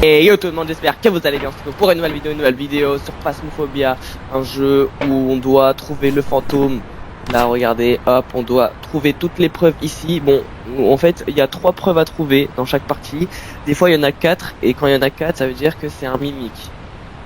Et yo tout le monde, j'espère que vous allez bien. On se retrouve pour une nouvelle vidéo sur Phasmophobia, un jeu où on doit trouver le fantôme. Là regardez, hop, on doit trouver toutes les preuves ici. Bon, en fait il y a 3 preuves à trouver dans chaque partie. Des fois il y en a 4, et quand il y en a 4 ça veut dire que c'est un mimique.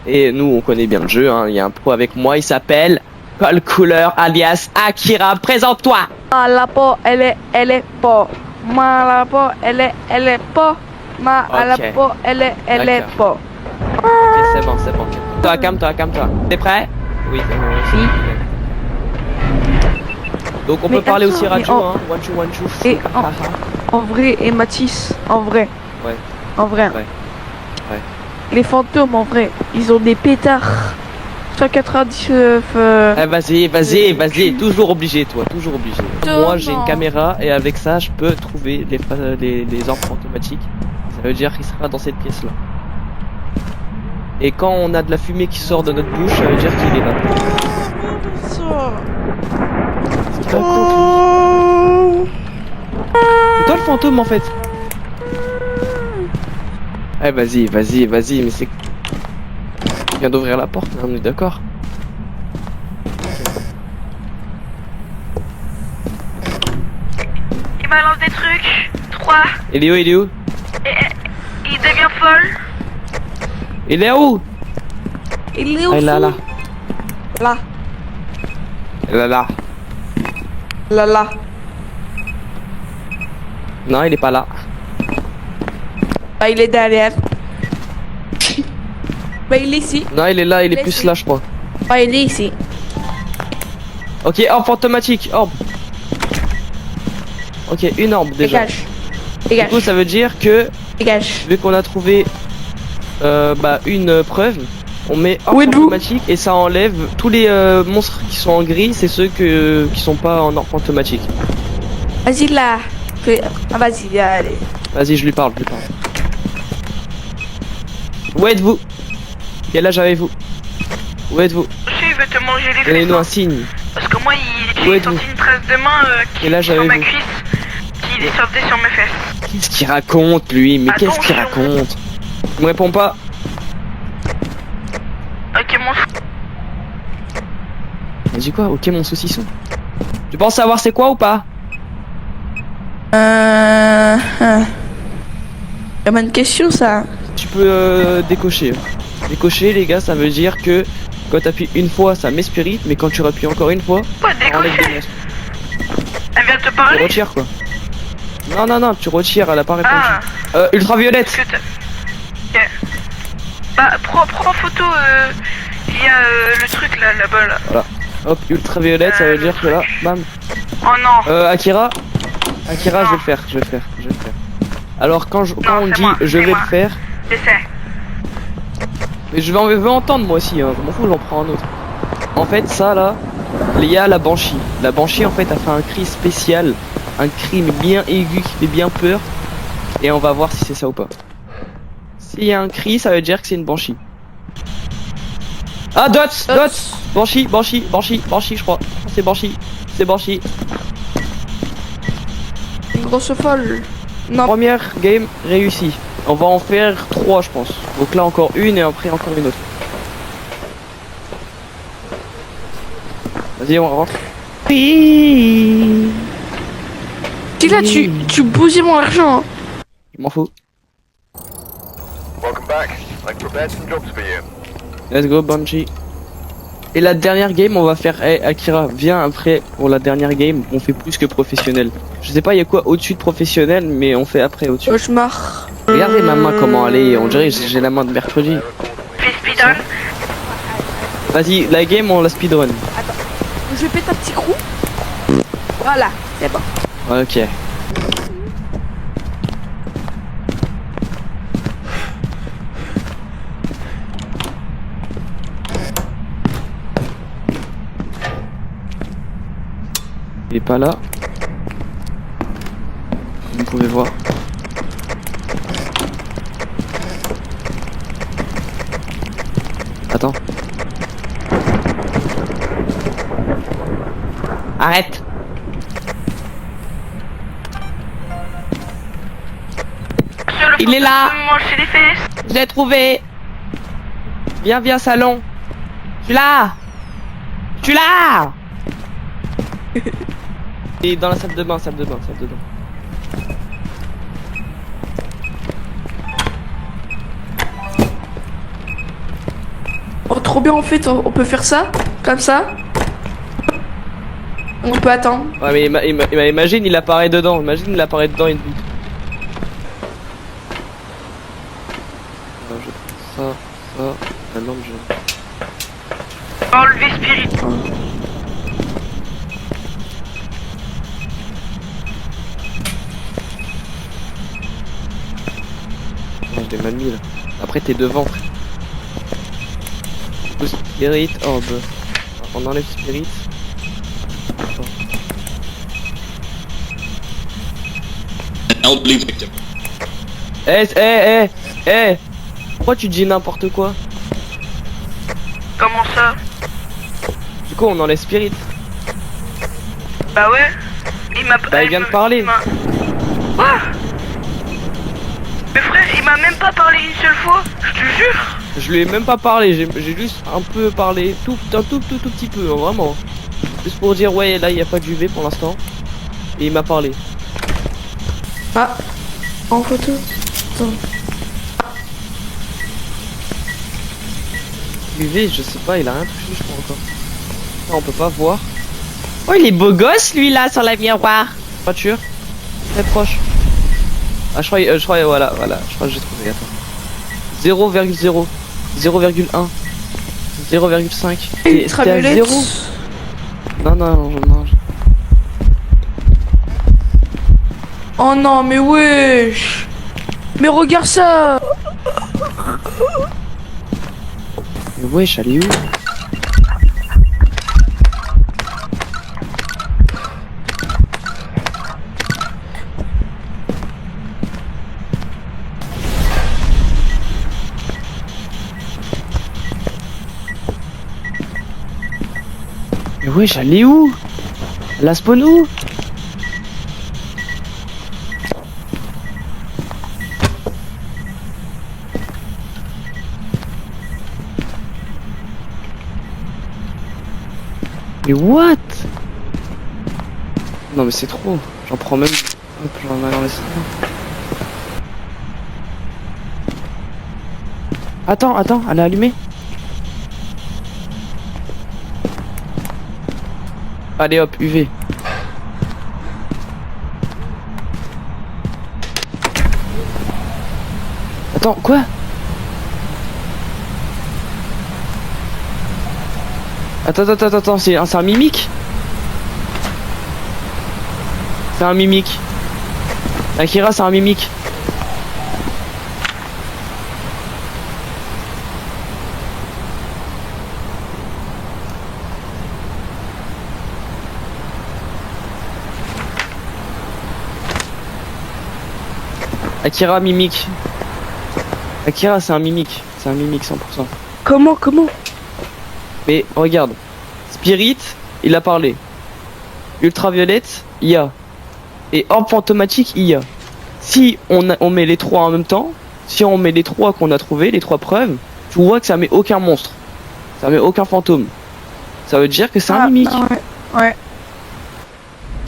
Et nous on connaît bien le jeu, hein. Il y a un pro avec moi, il s'appelle Cole Cooler alias Akira. Présente-toi. La peau, elle est pas. La peau, elle est pas. La peau, elle est pas. Ok, c'est bon. Calme-toi. T'es prêt? Oui, c'est bon. Oui. Donc on Mais peut parler attends, aussi radio, mais hein. One chou. Et en vrai, et Mathis, en vrai. Ouais. En vrai. Ouais. Les fantômes, en vrai, ils ont des pétards. 199. Vas-y, toujours obligé, toi, toujours obligé. Moi j'ai une Non. caméra et avec ça je peux trouver les orbes fantomatiques. Ça veut dire qu'il sera dans cette pièce là. Et quand on a de la fumée qui sort de notre bouche, ça veut dire qu'il est là. C'est pas con, lui. C'est toi le fantôme en fait. Eh vas-y, mais c'est... Il vient d'ouvrir la porte, on est d'accord. Il balance des trucs. 3. Il est où? Il devient folle. Il est où? Il est où? Ah, là. Là. Non, il est pas là. Bah, il est derrière. Bah, il est ici. Non, il est là, il est plus Laisse-le. là, je crois. Bah, il est ici. Ok, orbe fantomatique, orbe. Ok, une orbe déjà. Du coup, ça veut dire que, Dégage. vu qu'on a trouvé une preuve, on met orbe Où êtes-vous? fantomatique et ça enlève tous les monstres qui sont en gris, c'est ceux qui sont pas en orbe fantomatique. Vas-y, là. Vas-y, allez. Vas-y, je lui parle. Où êtes-vous? Quel âge avez-vous? Où êtes-vous? Je sais, il veut te manger les fesses. Donnez-nous un signe. Parce que moi, Où j'ai êtes-vous? senti une trace de main Quel âge sur ma avez-vous? cuisse qui sortait sur mes fesses. Qu'est-ce qu'il raconte, lui? Mais qu'est-ce qu'il Attention. raconte? Il me répond pas. Ok, mon fou. Il dit quoi? Ok, mon saucisson. Tu penses savoir c'est quoi ou pas? C'est une question, ça. Tu peux décocher. Décocher, les gars, ça veut dire que quand t'appuies une fois, ça met spirit, mais quand tu appuies encore une fois, Quoi, ça enlève des décocher? monstres. Elle vient de te Tu parler? retires quoi. Non, tu retires, elle a pas répondu. Ah, Ultraviolette. que t'as... Ok. Bah, prends en photo, il y a le truc là-bas, là. Voilà. Hop, ultraviolette, ça veut dire que là, bam. Oh non. Akira, Non. je vais le faire. Alors quand on c'est dit moi, je c'est vais moi. le faire, J'essaie. mais je veux entendre moi aussi, hein. Je m'en fous, j'en prends un autre. En fait, ça là, il y a la Banshee. La Banshee en fait a fait un cri spécial, un cri mais bien aigu qui fait bien peur. Et on va voir si c'est ça ou pas. S'il y a un cri, ça veut dire que c'est une Banshee. Ah, Dots. Banshee, je crois. C'est Banshee. Une grosse folle. Non. Première game réussie. On va en faire 3 je pense. Donc là encore une et après encore une autre. Vas-y, on rentre. Si là, tu bouges mon argent. Hein. Je m'en fous. Welcome back. I've prepared some jobs for you. Let's go Banshee. Et la dernière game on va faire, Akira, viens après pour la dernière game, on fait plus que professionnel. Je sais pas il y a quoi au-dessus de professionnel, mais on fait après au-dessus. Cauchemar. Regardez ma main comment elle est, on dirait que j'ai la main de mercredi. Fais speedrun. Vas-y, la game on la speedrun. Je vais péter un petit coup. Voilà, c'est bon. Ok. Il est pas là. Vous pouvez voir. Attends. Arrête. Il est là. Manger les fesses. Je l'ai trouvé. Viens, salon. Je suis là. Je suis là. Et dans la salle de bain. Oh, trop bien en fait, on peut faire ça, comme ça. On peut attendre. Ouais, mais imagine, il apparaît dedans. Imagine, il apparaît dedans une butte. Je prends ça, la lampe jaune. Enlever Spirit. Non, je l'ai mal mis là. Après, t'es devant. Spirit, oh bah. On enlève Spirit. Help leave victim. Pourquoi tu dis n'importe quoi? Comment ça? Du coup, on enlève Spirit. Bah ouais. Il m'a Bah, il vient de parler. Quoi? Mais frère, il m'a même pas parlé une seule fois, je te jure. Je lui ai même pas parlé, j'ai juste un peu parlé, un tout petit peu, hein, vraiment. Juste pour dire, ouais, là, il n'y a pas de UV pour l'instant. Et il m'a parlé. Ah, en photo. Attends. UV, je sais pas, il a rien touché, je crois encore. Non, on peut pas voir. Oh, il est beau gosse, lui, là, sur la miroir. Voiture. Très proche. Ah, je crois, voilà, je crois que j'ai trouvé, attends. 0,0. 0,1. 0,5. C'était à 0. Non. Oh non, mais wesh. Mais regarde ça. Mais wesh, elle est où? Mais wesh, elle est où? La spawn où? Mais what? Non mais c'est trop. J'en prends même. Hop, j'en ai laissé. Attends, elle est allumée. Allez hop, UV. Attends, quoi? Attends, c'est un mimique? C'est un mimique. Akira, c'est un mimique. Akira, mimique. Akira, c'est un mimique. C'est un mimique 100%. Comment? Mais regarde, Spirit, il a parlé. Ultraviolette, il y a. Et orbe fantomatique, il y a. Si on met les trois en même temps, si on met les trois qu'on a trouvé, les trois preuves, tu vois que ça met aucun monstre. Ça met aucun fantôme. Ça veut dire que c'est un mimique. Ouais.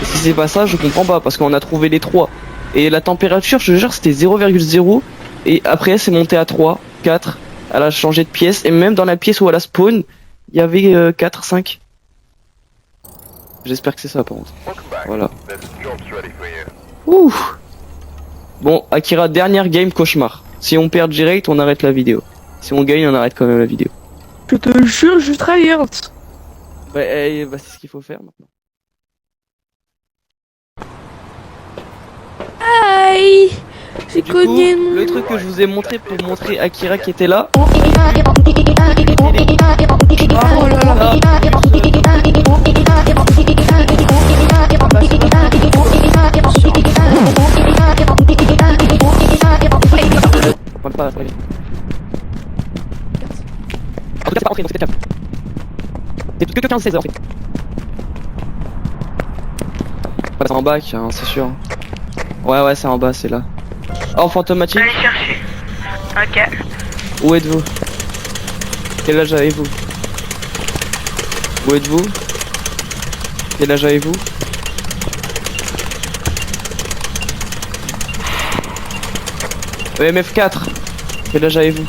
Et si c'est pas ça, je comprends pas, parce qu'on a trouvé les trois. Et la température, je te jure, c'était 0,0. Et après, c'est monté à 3, 4. Elle a changé de pièce. Et même dans la pièce où elle a spawn, il y avait 4, 5. J'espère que c'est ça par contre. Voilà. Ouh. Bon, Akira, dernière game cauchemar. Si on perd direct, on arrête la vidéo. Si on gagne, on arrête quand même la vidéo. Je te jure, je tryhard. Ouais, bah c'est ce qu'il faut faire maintenant. Aïe. J'ai Du coup, cogné mon... le truc que je vous ai montré pour montrer Akira qui était là. Oh là là. Prends pas, après. En tout cas, c'est pas rentré dans cette étape. C'est que 15-16 heures en fait. C'est en bas, hein, c'est sûr. Ouais, c'est en bas, c'est là. Oh, fantomatique. Allez chercher. Ok. Où êtes-vous? Quel âge avez-vous? Où êtes-vous? Quel âge avez-vous? EMF4. Quel âge avez-vous?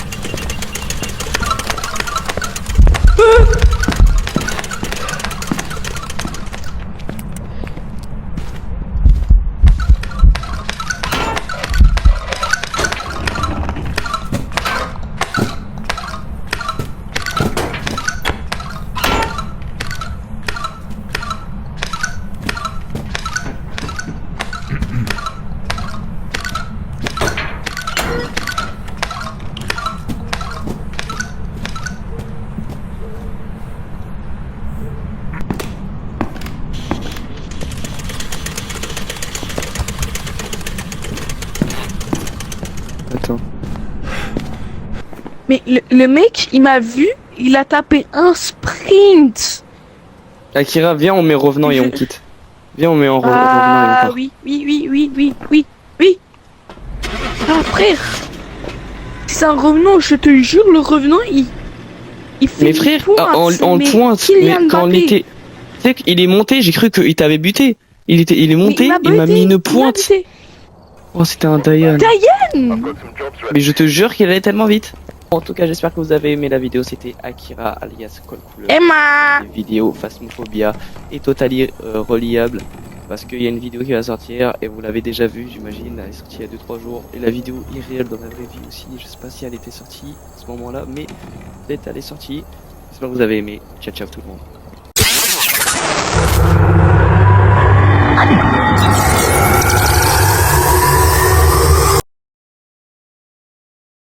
Attends. Mais le mec, il m'a vu, il a tapé un sprint. Akira, viens, on met revenant et on quitte. Viens, on met en revenant et on Ah part. oui. Ah frère, c'est un revenant, je te jure, le revenant, il fait Mais une frère, pointe, en mais pointe, Kylian mais quand il Mbappé. était... Tu sais qu'il est monté, j'ai cru qu'il t'avait buté. Il est monté, Mais il m'a mis une il m'a pointe. buté. Oh, c'était un Dayan. I've got some jobs ready. Mais je te jure qu'il allait tellement vite. En tout cas, j'espère que vous avez aimé la vidéo. C'était Akira alias Colcouleur. Emma. Des vidéos Phasmophobia et totalement reliable. Parce qu'il y a une vidéo qui va sortir et vous l'avez déjà vue, j'imagine. Elle est sortie il y a 2-3 jours. Et la vidéo est réelle dans la vraie vie aussi. Je sais pas si elle était sortie à ce moment-là, mais peut-être elle est sortie. J'espère que vous avez aimé. Ciao, ciao tout le monde.